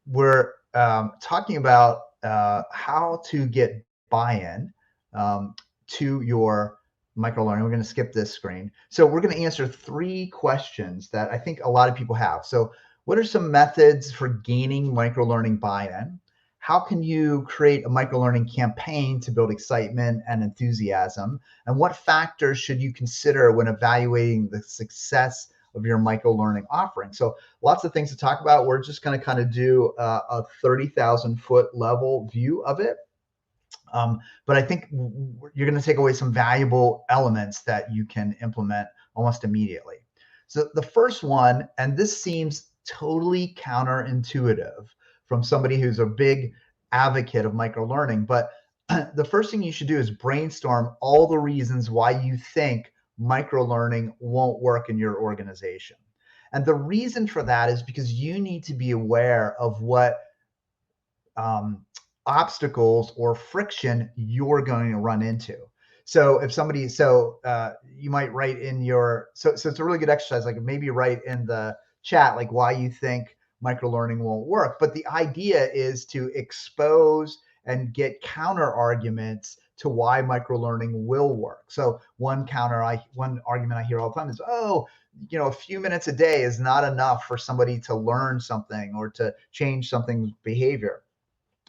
We're talking about how to get buy-in to your microlearning. We're going to skip this screen. So we're going to answer 3 questions that I think a lot of people have. So what are some methods for gaining microlearning buy-in? How can you create a microlearning campaign to build excitement and enthusiasm? And what factors should you consider when evaluating the success of your microlearning offering? So lots of things to talk about. We're just going to kind of do a 30,000 foot level view of it. But I think you're going to take away some valuable elements that you can implement almost immediately. So the first one, and this seems totally counterintuitive from somebody who's a big advocate of microlearning, but the first thing you should do is brainstorm all the reasons why you think microlearning won't work in your organization. And the reason for that is because you need to be aware of what um, obstacles or friction you're going to run into. So if somebody, you might write in your, so it's a really good exercise, like maybe write in the chat, like why you think microlearning won't work. But the idea is to expose and get counter arguments to why microlearning will work. So one argument I hear all the time is, oh, a few minutes a day is not enough for somebody to learn something or to change something's behavior.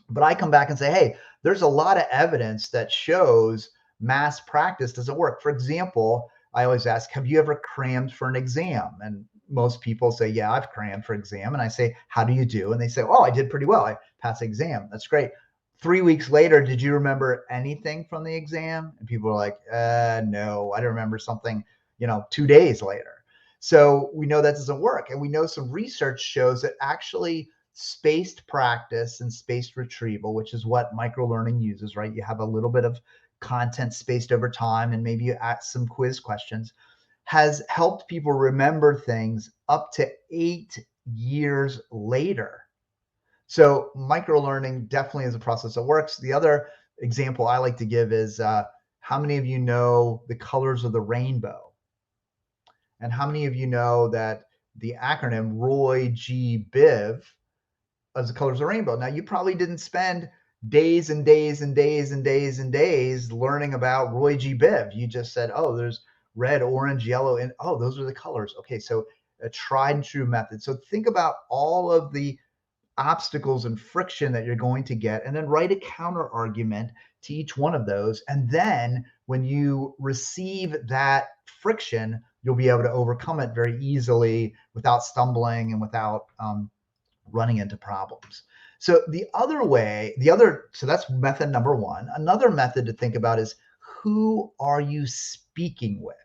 But I come back and say, hey, there's a lot of evidence that shows mass practice doesn't work. For example, I always ask, have you ever crammed for an exam? And most people say, yeah, I've crammed for exam. And I say, how do you do? And they say, oh, I did pretty well. I passed the exam. That's great. 3 weeks later, did you remember anything from the exam? And people are like, no, I don't remember something, 2 days later. So we know that doesn't work. And we know some research shows that actually spaced practice and spaced retrieval, which is what microlearning uses, right? You have a little bit of content spaced over time and maybe you ask some quiz questions, has helped people remember things up to 8 years later. So microlearning definitely is a process that works. The other example I like to give is how many of you know the colors of the rainbow? And how many of you know that the acronym Roy G. Biv as the colors of the rainbow? Now, you probably didn't spend days and days and days and days and days learning about Roy G. Biv. You just said, oh, there's red, orange, yellow, and oh, those are the colors. Okay, so a tried and true method. So think about all of the obstacles and friction that you're going to get, and then write a counter argument to each one of those. And then when you receive that friction, you'll be able to overcome it very easily without stumbling and without running into problems. So so that's method number one. Another method to think about is, who are you speaking with?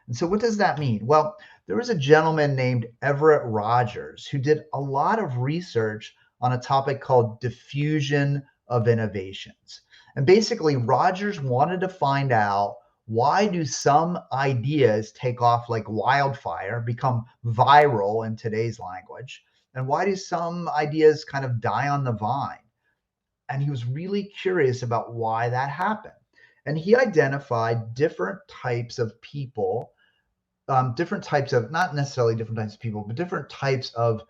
And so what does that mean? Well, there was a gentleman named Everett Rogers who did a lot of research on a topic called diffusion of innovations. And basically, Rogers wanted to find out, why do some ideas take off like wildfire, become viral in today's language? And why do some ideas kind of die on the vine? And he was really curious about why that happened. And he identified different types of people, different types of, not necessarily different types of people, but different types of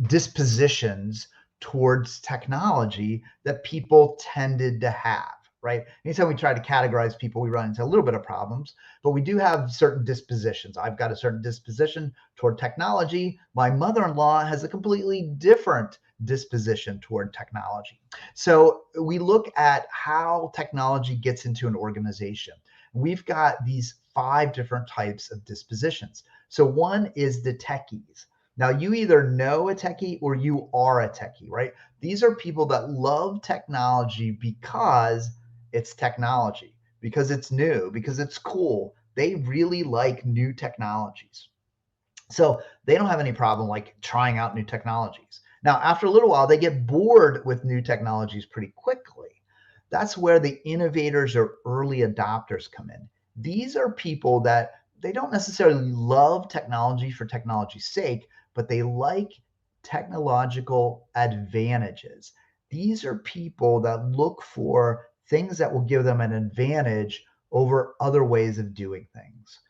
dispositions towards technology that people tended to have, right? Anytime we try to categorize people, we run into a little bit of problems, but we do have certain dispositions. I've got a certain disposition toward technology. My mother-in-law has a completely different disposition toward technology. So we look at how technology gets into an organization. We've got these 5 different types of dispositions. So one is the techies. Now, you either know a techie or you are a techie, right? These are people that love technology because it's technology, because it's new, because it's cool. They really like new technologies. So they don't have any problem like trying out new technologies. Now, after a little while, they get bored with new technologies pretty quickly. That's where the innovators or early adopters come in. These are people that they don't necessarily love technology for technology's sake, but they like technological advantages. These are people that look for things that will give them an advantage over other ways of doing things.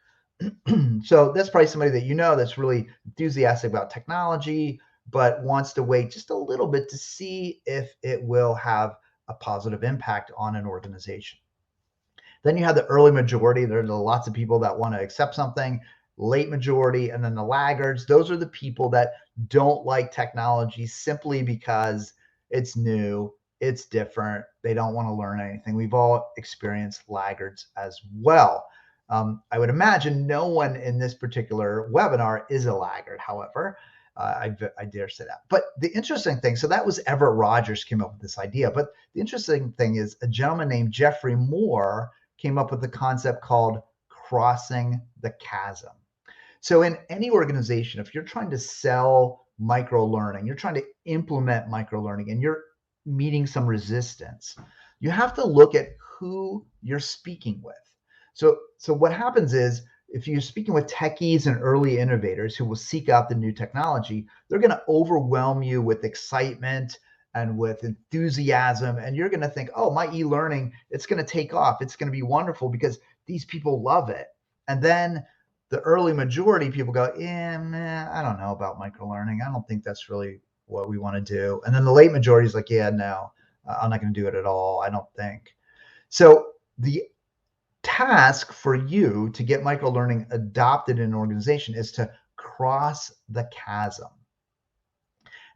So that's probably somebody that you know that's really enthusiastic about technology, but wants to wait just a little bit to see if it will have a positive impact on an organization. Then you have the early majority. There's lots of people that want to accept something, late majority, and then the laggards. Those are the people that don't like technology simply because it's new, it's different. They don't want to learn anything. We've all experienced laggards as well. I would imagine no one in this particular webinar is a laggard, however. I dare say that. But the interesting thing, so that was Everett Rogers came up with this idea. But the interesting thing is a gentleman named Jeffrey Moore came up with a concept called crossing the chasm. So in any organization, if you're trying to sell microlearning, you're trying to implement microlearning, and you're meeting some resistance, you have to look at who you're speaking with. So what happens is, if you're speaking with techies and early innovators who will seek out the new technology, they're going to overwhelm you with excitement and with enthusiasm. And you're going to think, oh, my e-learning, it's going to take off. It's going to be wonderful because these people love it. And then the early majority people go, man, I don't know about microlearning. I don't think that's really what we want to do. And then the late majority is like, yeah, no, I'm not going to do it at all, I don't think. So the task for you to get microlearning adopted in an organization is to cross the chasm.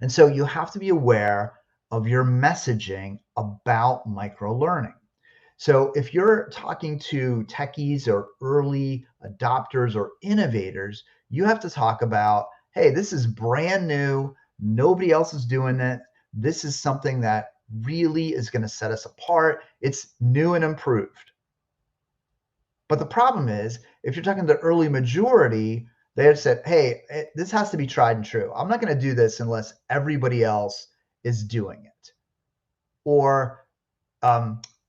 And so you have to be aware of your messaging about microlearning. So if you're talking to techies or early adopters or innovators, you have to talk about, hey, this is brand new. Nobody else is doing it. This is something that really is going to set us apart. It's new and improved. But the problem is, if you're talking to the early majority, they have said, hey, this has to be tried and true. I'm not going to do this unless everybody else is doing it. Or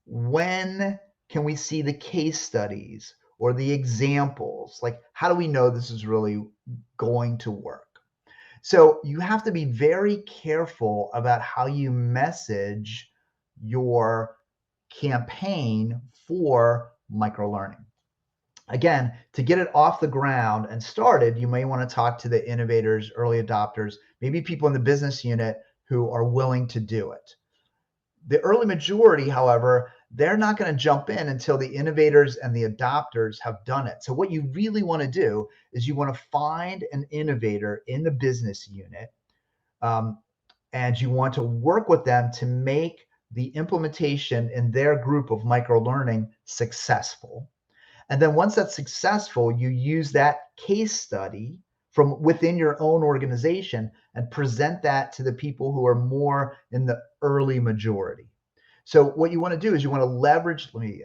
when can we see the case studies or the examples? Like, how do we know this is really going to work? So you have to be very careful about how you message your campaign for microlearning. Again, to get it off the ground and started, you may want to talk to the innovators, early adopters, maybe people in the business unit who are willing to do it. The early majority, however, they're not going to jump in until the innovators and the adopters have done it. So what you really want to do is you want to find an innovator in the business unit, and you want to work with them to make the implementation in their group of microlearning successful. And then once that's successful, you use that case study from within your own organization and present that to the people who are more in the early majority. So what you want to do is you want to leverage, let me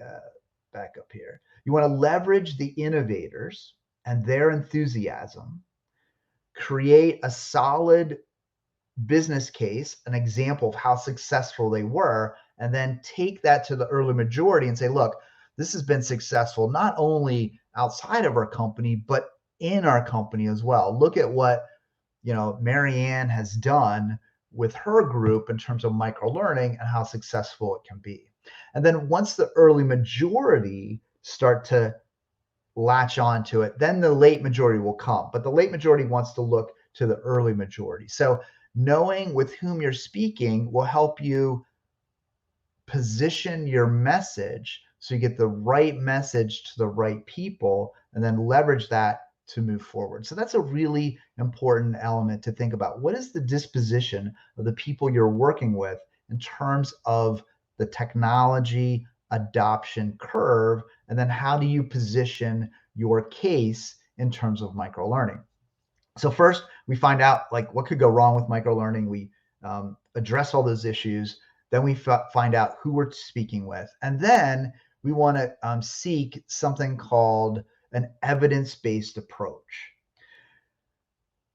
back up here. You want to leverage the innovators and their enthusiasm, create a solid business case, an example of how successful they were, and then take that to the early majority and say, look, this has been successful not only outside of our company, but in our company as well. Look at what, Marianne has done with her group in terms of microlearning and how successful it can be. And then once the early majority start to latch on to it, then the late majority will come. But the late majority wants to look to the early majority. So knowing with whom you're speaking will help you position your message so you get the right message to the right people, and then leverage that to move forward. So that's a really important element to think about. What is the disposition of the people you're working with in terms of the technology adoption curve? And then how do you position your case in terms of microlearning? So first, we find out what could go wrong with microlearning. We address all those issues. Then we find out who we're speaking with. And then we want to seek something called an evidence-based approach.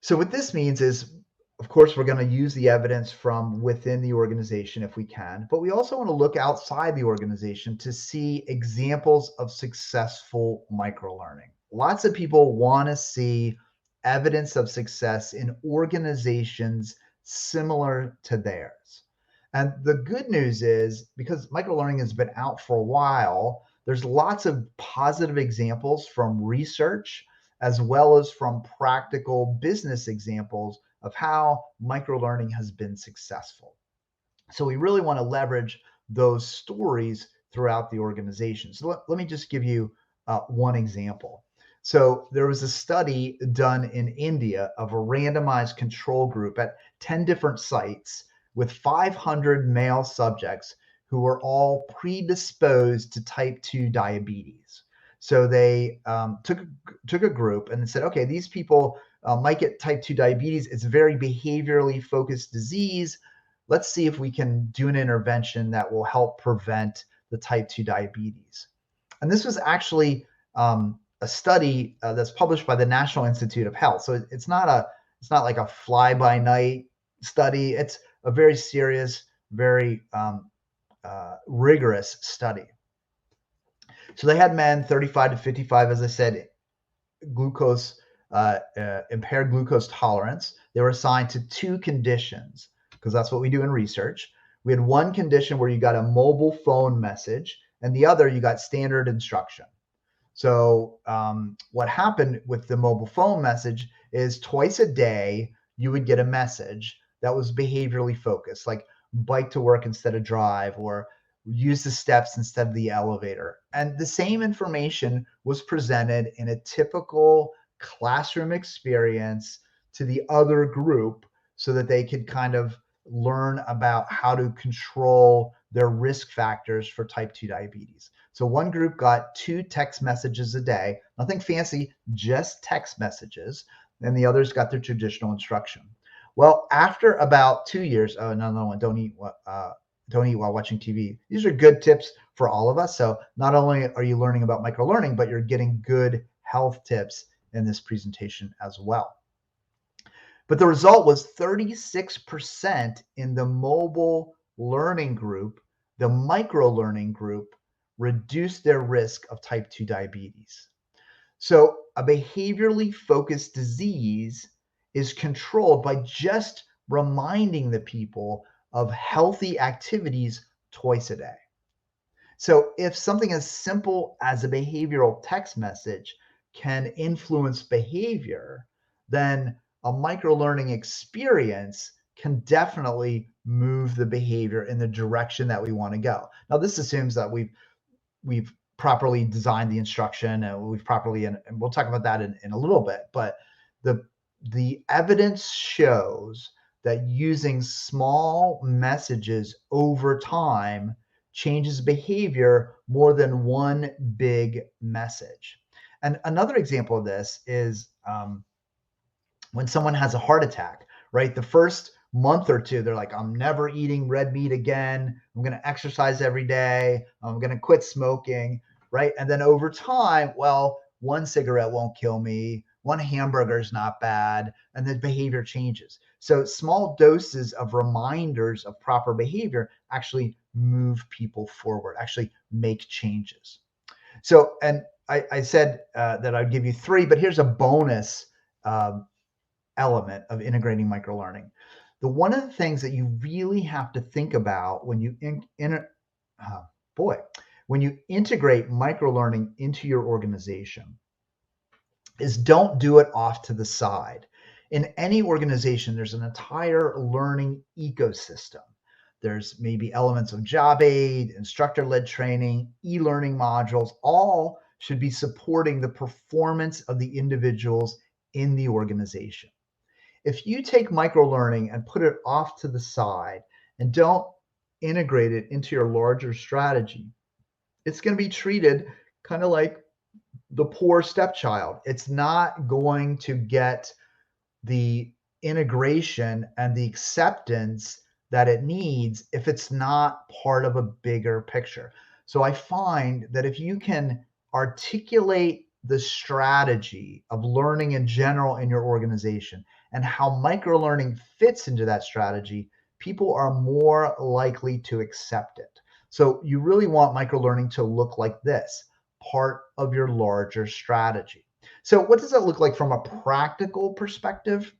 So what this means is, of course, we're going to use the evidence from within the organization if we can, but we also want to look outside the organization to see examples of successful microlearning. Lots of people want to see evidence of success in organizations similar to theirs. And the good news is, because microlearning has been out for a while, there's lots of positive examples from research as well as from practical business examples of how microlearning has been successful. So we really want to leverage those stories throughout the organization. So let me just give you one example. So there was a study done in India of a randomized control group at 10 different sites with 500 male subjects who were all predisposed to type 2 diabetes. So they took a group and said, okay, these people might get type 2 diabetes. It's a very behaviorally focused disease. Let's see if we can do an intervention that will help prevent the type 2 diabetes. And this was actually a study that's published by the National Institute of Health. So it's not like a fly-by-night study. It's a very serious, very rigorous study. So they had men 35 to 55, as I said, impaired glucose tolerance. They were assigned to 2 conditions because that's what we do in research. We had one condition where you got a mobile phone message, and the other you got standard instruction. So what happened with the mobile phone message is twice a day you would get a message that was behaviorally focused, like bike to work instead of drive, or use the steps instead of the elevator. And the same information was presented in a typical classroom experience to the other group so that they could kind of learn about how to control their risk factors for type 2 diabetes. So one group got 2 text messages a day, nothing fancy, just text messages, and the others got their traditional instruction. Well, after about 2 years, another one, don't eat while watching TV. These are good tips for all of us. So not only are you learning about microlearning, but you're getting good health tips in this presentation as well. But the result was 36% in the mobile learning group, the microlearning group, reduced their risk of type 2 diabetes. So a behaviorally focused disease is controlled by just reminding the people of healthy activities twice a day. So if something as simple as a behavioral text message can influence behavior, then a microlearning experience can definitely move the behavior in the direction that we want to go. Now, this assumes that we've properly designed the instruction and we've properly, and we'll talk about that in a little bit, but the evidence shows that using small messages over time changes behavior more than one big message. And another example of this is when someone has a heart attack, right? The first month or two, they're like, I'm never eating red meat again. I'm going to exercise every day. I'm going to quit smoking, right? And then over time, well, one cigarette won't kill me. One hamburger is not bad. And the behavior changes. So small doses of reminders of proper behavior actually move people forward, actually make changes. So, and I said that I'd give you 3, but here's a bonus element of integrating microlearning. One of the things that you really have to think about when you when you integrate microlearning into your organization is don't do it off to the side. In any organization, there's an entire learning ecosystem. There's maybe elements of job aid, instructor-led training, e-learning modules, all should be supporting the performance of the individuals in the organization. If you take microlearning and put it off to the side and don't integrate it into your larger strategy, it's going to be treated kind of like the poor stepchild. It's not going to get the integration and the acceptance that it needs if it's not part of a bigger picture. So I find that if you can articulate the strategy of learning in general in your organization and how microlearning fits into that strategy, people are more likely to accept it. So you really want microlearning to look like this, part of your larger strategy. So what does that look like from a practical perspective?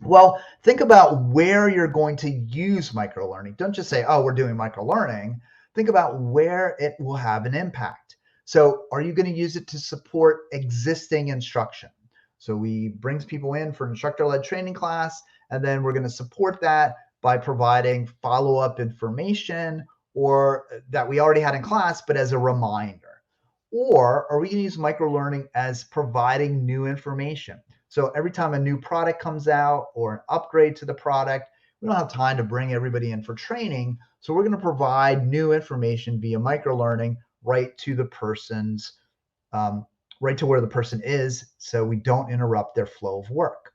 Well, think about where you're going to use microlearning. Don't just say, oh, we're doing microlearning. Think about where it will have an impact. So are you going to use it to support existing instruction? So we brings people in for an instructor-led training class, and then we're going to support that by providing follow-up information or that we already had in class, but as a reminder. Or are we going to use microlearning as providing new information? So every time a new product comes out or an upgrade to the product, we don't have time to bring everybody in for training. So we're going to provide new information via microlearning right to the person's, right to where the person is, so we don't interrupt their flow of work.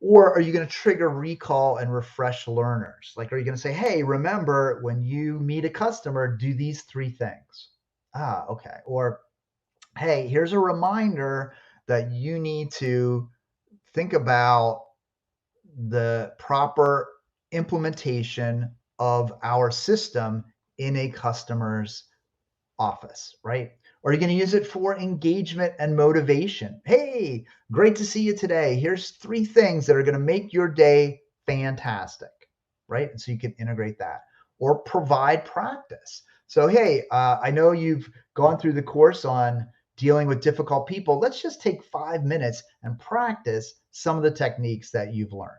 Or are you going to trigger recall and refresh learners? Like, are you going to say, hey, remember when you meet a customer, do these 3 things? Ah, okay. Or, hey, here's a reminder that you need to think about the proper implementation of our system in a customer's office, right? Or are you going to use it for engagement and motivation? Hey, great to see you today. Here's 3 things that are going to make your day fantastic, right? And so you can integrate that or provide practice. So, hey, I know you've gone through the course on dealing with difficult people. Let's just take 5 minutes and practice some of the techniques that you've learned,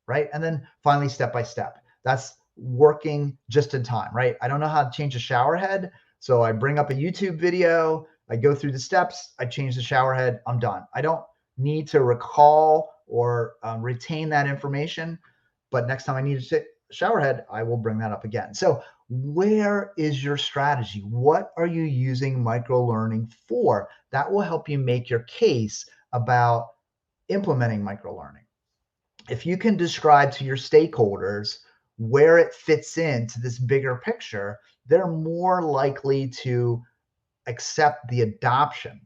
right? And then finally, step by step. That's working just in time, right? I don't know how to change a shower head. So I bring up a YouTube video, I go through the steps, I change the shower head, I'm done. I don't need to recall or retain that information, but next time I need a shower head, I will bring that up again. So where is your strategy? What are you using microlearning for? That will help you make your case about implementing microlearning. If you can describe to your stakeholders where it fits into this bigger picture, they're more likely to accept the adoption.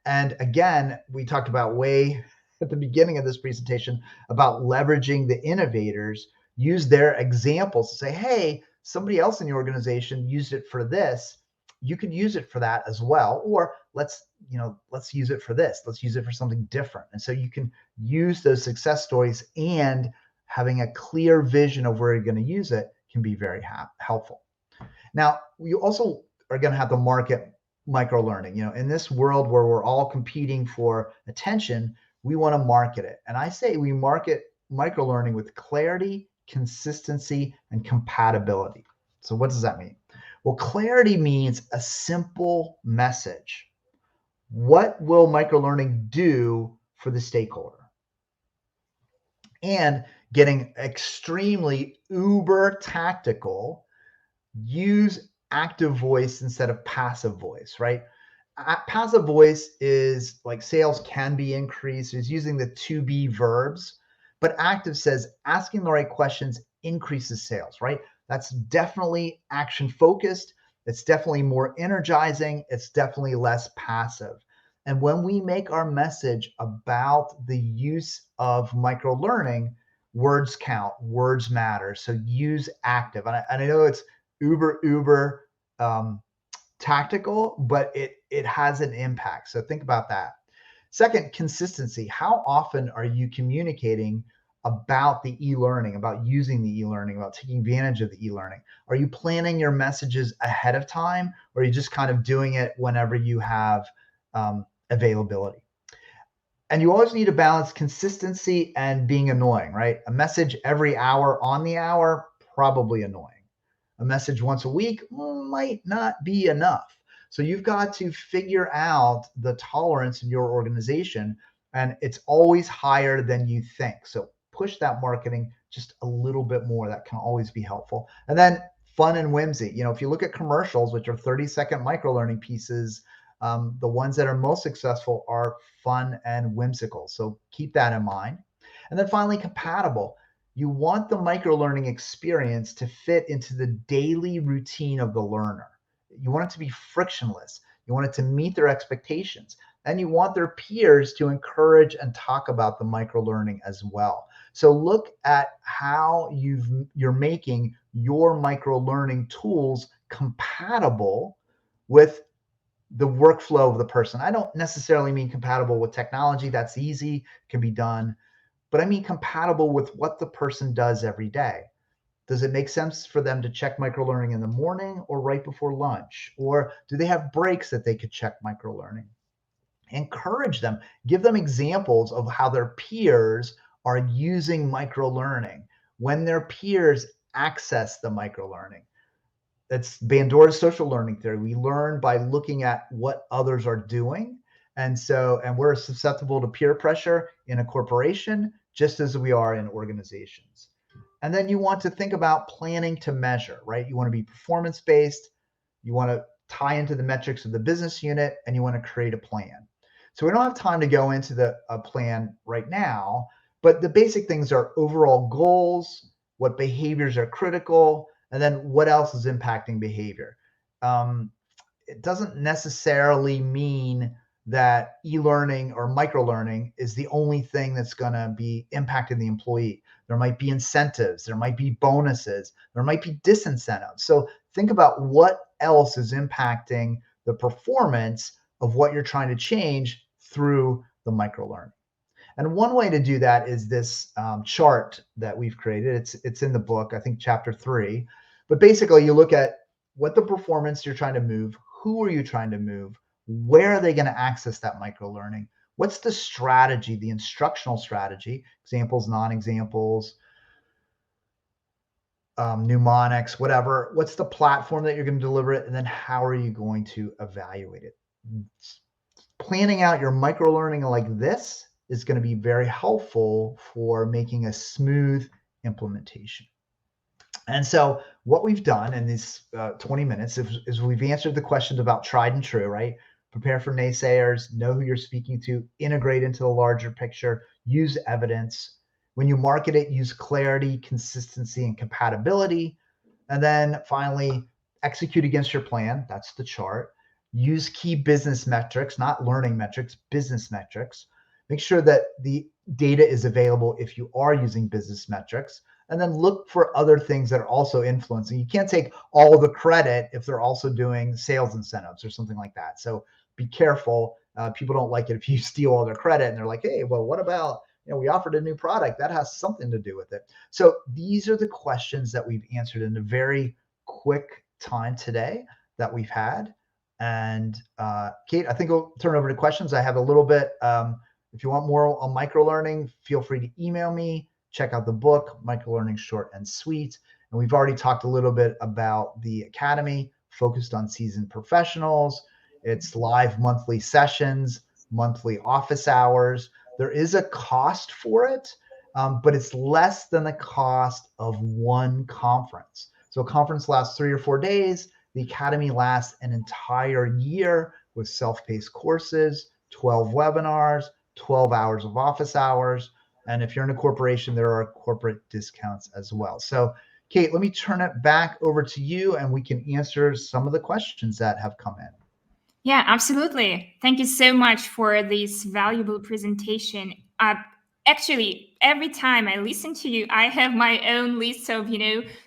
And again, we talked about way at the beginning of this presentation about leveraging the innovators, use their examples to say, hey, somebody else in your organization used it for this. You could use it for that as well. Or let's use it for this. Let's use it for something different. And so you can use those success stories, and having a clear vision of where you're going to use it can be very helpful. Now, you also are going to have to market microlearning. In this world where we're all competing for attention, we want to market it. And I say we market microlearning with clarity, consistency, and compatibility. So what does that mean? Well, clarity means a simple message. What will microlearning do for the stakeholder? And getting extremely uber tactical, use active voice instead of passive voice, right? Passive voice is like sales can be increased, is using the to be verbs, but active says asking the right questions increases sales, right? That's definitely action focused. It's definitely more energizing. It's definitely less passive. And when we make our message about the use of microlearning, words count, words matter. So use active. And I know it's uber tactical, but it has an impact. So think about that. Second, consistency. How often are you communicating about the e-learning, about using the e-learning, about taking advantage of the e-learning? Are you planning your messages ahead of time, or are you just kind of doing it whenever you have availability? And you always need to balance consistency and being annoying, right? A message every hour on the hour, probably annoying. A message once a week might not be enough. So you've got to figure out the tolerance in your organization, and it's always higher than you think. So push that marketing just a little bit more. That can always be helpful. And then fun and whimsy. If you look at commercials, which are 30-second microlearning pieces, the ones that are most successful are fun and whimsical. So keep that in mind. And then finally, compatible. You want the microlearning experience to fit into the daily routine of the learner. You want it to be frictionless. You want it to meet their expectations. And you want their peers to encourage and talk about the microlearning as well. So look at how you're making your microlearning tools compatible with the workflow of the person. I don't necessarily mean compatible with technology. That's easy, can be done. But I mean compatible with what the person does every day. Does it make sense for them to check microlearning in the morning or right before lunch? Or do they have breaks that they could check microlearning? Encourage them, give them examples of how their peers are using microlearning, when their peers access the microlearning. That's Bandura's social learning theory. We learn by looking at what others are doing. And we're susceptible to peer pressure in a corporation just as we are in organizations. And then you want to think about planning to measure, right? You want to be performance based, you want to tie into the metrics of the business unit, and you want to create a plan. So we don't have time to go into the plan right now, but the basic things are overall goals, what behaviors are critical, and then what else is impacting behavior. It doesn't necessarily mean that e-learning or microlearning is the only thing that's going to be impacting the employee. There might be incentives, there might be bonuses, there might be disincentives. So think about what else is impacting the performance of what you're trying to change through the microlearning. And one way to do that is this chart that we've created. It's in the book, I think chapter 3. But basically, you look at what the performance you're trying to move, who are you trying to move, where are they going to access that microlearning, what's the strategy, the instructional strategy, examples, non-examples, mnemonics, whatever. What's the platform that you're going to deliver it, and then how are you going to evaluate it? Planning out your microlearning like this is going to be very helpful for making a smooth implementation. And so what we've done in these 20 minutes is we've answered the questions about tried and true, right? Prepare for naysayers, know who you're speaking to, integrate into the larger picture, use evidence. When you market it, use clarity, consistency, and compatibility. And then finally, execute against your plan. That's the chart. Use key business metrics, not learning metrics, business metrics. Make sure that the data is available if you are using business metrics. And then look for other things that are also influencing. You can't take all the credit if they're also doing sales incentives or something like that. So be careful. People don't like it if you steal all their credit and they're like, hey, well, what about, we offered a new product that has something to do with it. So these are the questions that we've answered in a very quick time today that we've had. And Kate, I think we'll turn over to questions. I have a little bit. If you want more on microlearning, feel free to email me. Check out the book, Microlearning Short and Sweet. And we've already talked a little bit about the Academy, focused on seasoned professionals. It's live monthly sessions, monthly office hours. There is a cost for it, but it's less than the cost of one conference. So a conference lasts 3 or 4 days. The Academy lasts an entire year with self-paced courses, 12 webinars, 12 hours of office hours. And if you're in a corporation, there are corporate discounts as well. So, Kate, let me turn it back over to you and we can answer some of the questions that have come in. Yeah, absolutely. Thank you so much for this valuable presentation. Actually, every time I listen to you, I have my own list of,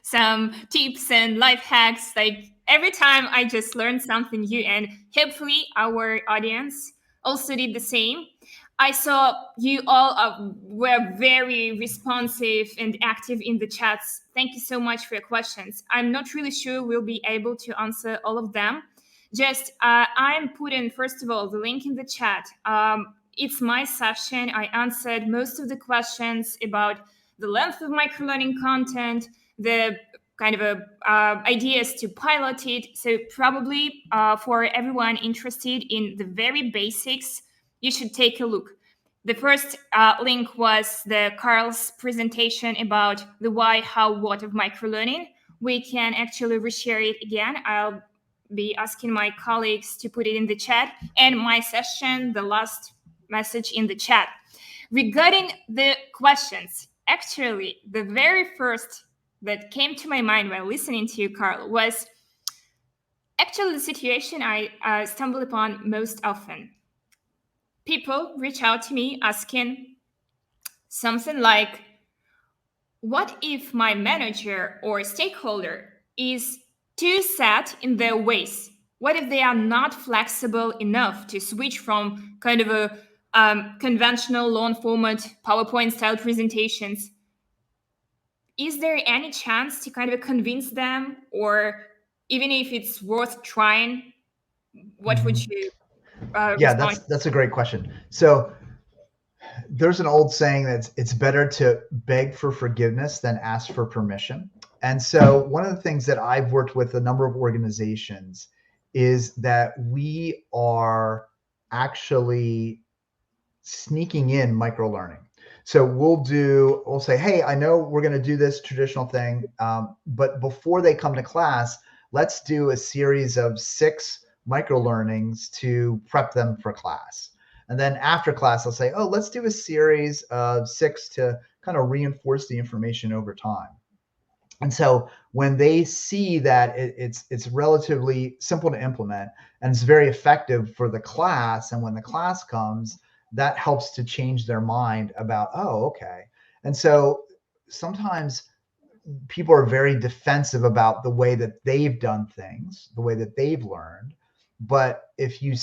some tips and life hacks. Like every time I just learn something new, and hopefully our audience also did the same. I saw you all were very responsive and active in the chats. Thank you so much for your questions. I'm not really sure we'll be able to answer all of them. Just I'm putting, first of all, the link in the chat. It's my session. I answered most of the questions about the length of microlearning content, the kind of ideas to pilot it. So probably for everyone interested in the very basics, you should take a look. The first link was the Karl's presentation about the why, how, what of microlearning. We can actually reshare it again. I'll be asking my colleagues to put it in the chat, and my session, the last message in the chat. Regarding the questions, actually, the very first that came to my mind while listening to you, Karl, was actually the situation I stumble upon most often. People reach out to me asking something like, what if my manager or stakeholder is too set in their ways? What if they are not flexible enough to switch from kind of a conventional long format PowerPoint style presentations? Is there any chance to kind of convince them, or even if it's worth trying, what would you Yeah, respond? that's a great question. So there's an old saying that it's better to beg for forgiveness than ask for permission. And so one of the things that I've worked with a number of organizations is that we are actually sneaking in micro learning. So we'll say, hey, I know we're going to do this traditional thing, but before they come to class, let's do a series of 6 micro learnings to prep them for class. And then after class, I'll say, oh, let's do a series of 6 to kind of reinforce the information over time. And so when they see that it's relatively simple to implement and it's very effective for the class, and when the class comes, that helps to change their mind about, oh, okay. And so sometimes people are very defensive about the way that they've done things, the way that they've learned. But if you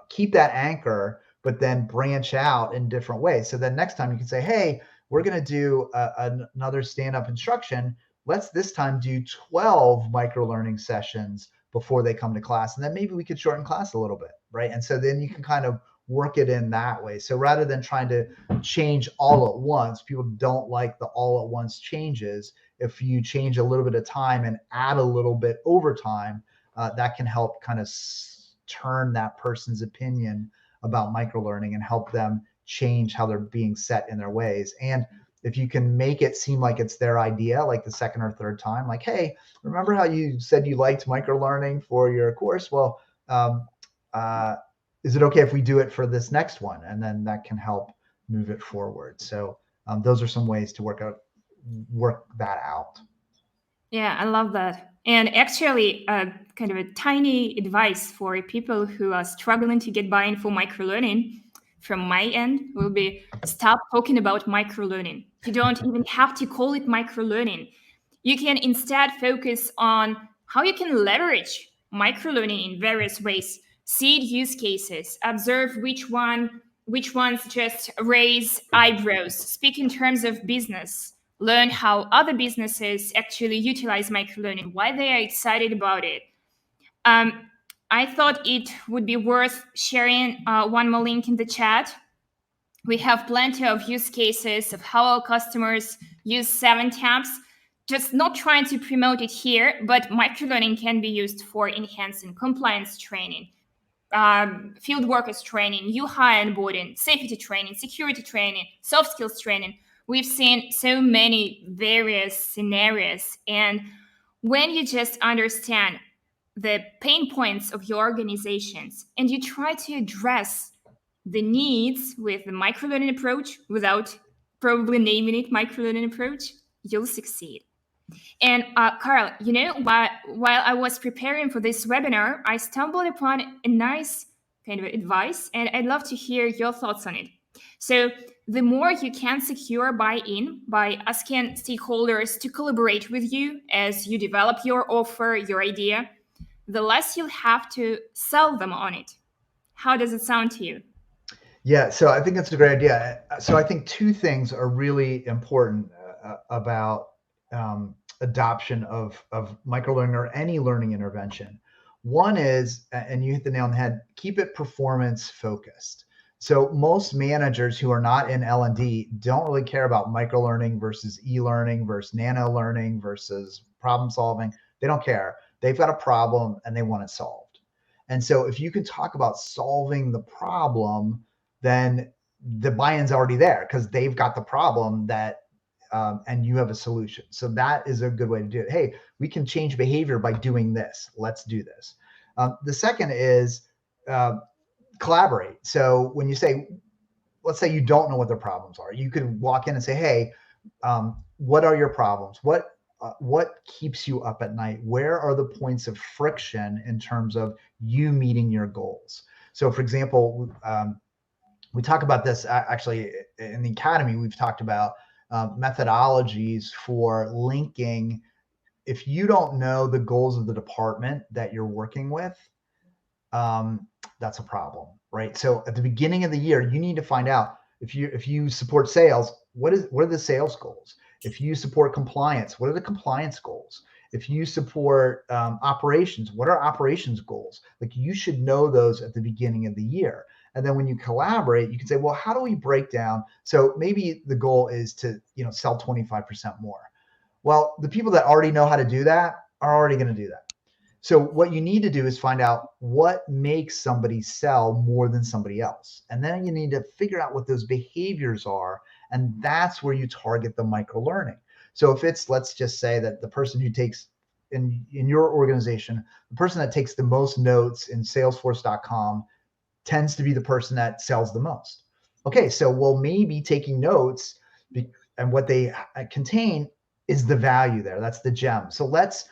keep that anchor, but then branch out in different ways. So then next time you can say, hey, we're going to do another stand-up instruction. Let's this time do 12 micro-learning sessions before they come to class. And then maybe we could shorten class a little bit, right? And so then you can kind of work it in that way. So rather than trying to change all at once, people don't like the all at once changes. If you change a little bit of time and add a little bit over time, that can help kind of turn that person's opinion about microlearning and help them change how they're being set in their ways. And if you can make it seem like it's their idea, like the second or third time, like, hey, remember how you said you liked microlearning for your course? Well, is it okay if we do it for this next one? And then that can help move it forward. So those are some ways to work that out. Yeah, I love that. And actually, kind of a tiny advice for people who are struggling to get buy-in for microlearning from my end will be stop talking about microlearning. You don't even have to call it microlearning. You can instead focus on how you can leverage microlearning in various ways, seed use cases, observe which ones just raise eyebrows, speak in terms of business, learn how other businesses actually utilize microlearning, why they are excited about it. I thought it would be worth sharing one more link in the chat. We have plenty of use cases of how our customers use 7 tabs. Just not trying to promote it here, but microlearning can be used for enhancing compliance training, field workers training, new hire onboarding, safety training, security training, soft skills training. We've seen so many various scenarios. And when you just understand the pain points of your organizations and you try to address the needs with the microlearning approach without probably naming it microlearning approach, you'll succeed. And Karl, while I was preparing for this webinar, I stumbled upon a nice kind of advice, and I'd love to hear your thoughts on it. So the more you can secure buy-in by asking stakeholders to collaborate with you as you develop your offer, your idea, the less you'll have to sell them on it. How does it sound to you? Yeah, so I think that's a great idea. So I think 2 things are really important about adoption of microlearning or any learning intervention. One is, and you hit the nail on the head, keep it performance focused. So most managers who are not in L&D don't really care about microlearning versus e-learning versus nano learning versus problem solving. They don't care. They've got a problem and they want it solved. And so if you can talk about solving the problem, then the buy-in's already there because they've got the problem that and you have a solution. So that is a good way to do it. Hey, we can change behavior by doing this. Let's do this. The second is collaborate. So when you say, let's say you don't know what their problems are, you could walk in and say, hey, what are your problems? What keeps you up at night? Where are the points of friction in terms of you meeting your goals? So for example, we talk about this actually in the academy. We've talked about methodologies for linking. If you don't know the goals of the department that you're working with, that's a problem, right? So at the beginning of the year, you need to find out if you support sales, what are the sales goals? If you support compliance, what are the compliance goals? If you support operations, what are operations goals? Like you should know those at the beginning of the year. And then when you collaborate, you can say, well, how do we break down? So maybe the goal is to, sell 25% more. Well, the people that already know how to do that are already going to do that. So what you need to do is find out what makes somebody sell more than somebody else. And then you need to figure out what those behaviors are. And that's where you target the micro learning. So if it's, let's just say that the person who takes in your organization, the person that takes the most notes in salesforce.com tends to be the person that sells the most. Okay, so well, maybe taking notes and what they contain is the value there. That's the gem. So let's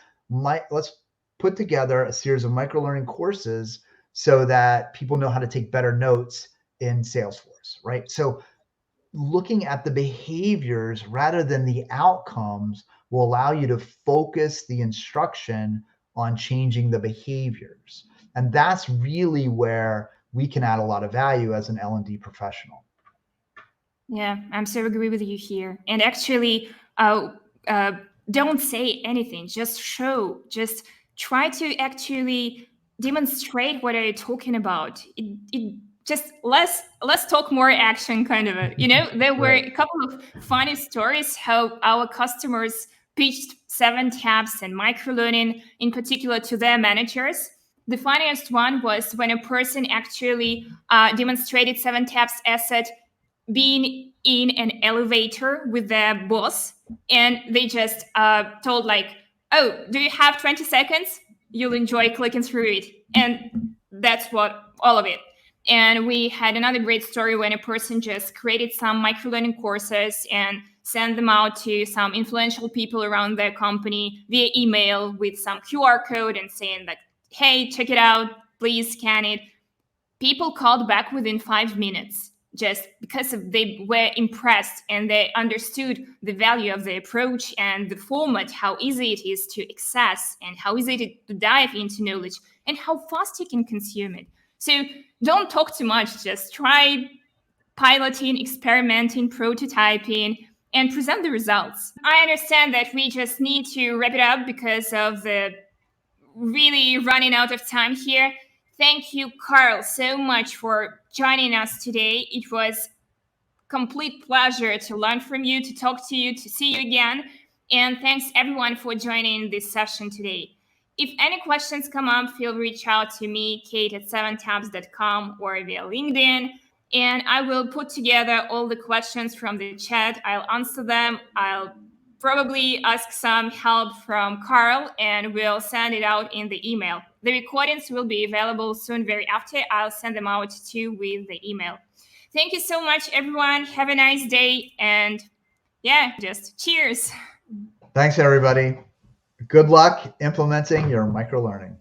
put together a series of microlearning courses so that people know how to take better notes in Salesforce, right? So looking at the behaviors rather than the outcomes will allow you to focus the instruction on changing the behaviors. And that's really where we can add a lot of value as an L&D professional. Yeah, I'm so agree with you here. And actually, don't say anything. Just show. Just try to actually demonstrate what are you talking about. It just let's talk more action, kind of. There were Right. a couple of funny stories how our customers pitched 7-Taps and microlearning in particular to their managers. The funniest one was when a person actually demonstrated 7-Taps asset being in an elevator with their boss, and they just told like, oh, do you have 20 seconds? You'll enjoy clicking through it. And that's what all of it. And we had another great story when a person just created some microlearning courses and sent them out to some influential people around their company via email with some QR code and saying like, hey, check it out, please scan it. People called back within 5 minutes just because they were impressed and they understood the value of the approach and the format, how easy it is to access and how easy to dive into knowledge and how fast you can consume it. So don't talk too much, just try piloting, experimenting, prototyping, and present the results. I understand that we just need to wrap it up because of the really running out of time here. Thank you, Karl, so much for joining us today. It was complete pleasure to learn from you, to talk to you, to see you again. And thanks everyone for joining this session today. If any questions come up, feel reach out to me, Kate at 7taps.com or via LinkedIn. And I will put together all the questions from the chat. I'll answer them. I'll probably ask some help from Karl, and we'll send it out in the email. The recordings will be available soon, very after. I'll send them out too with the email. Thank you so much, everyone. Have a nice day. And yeah, just cheers. Thanks, everybody. Good luck implementing your microlearning.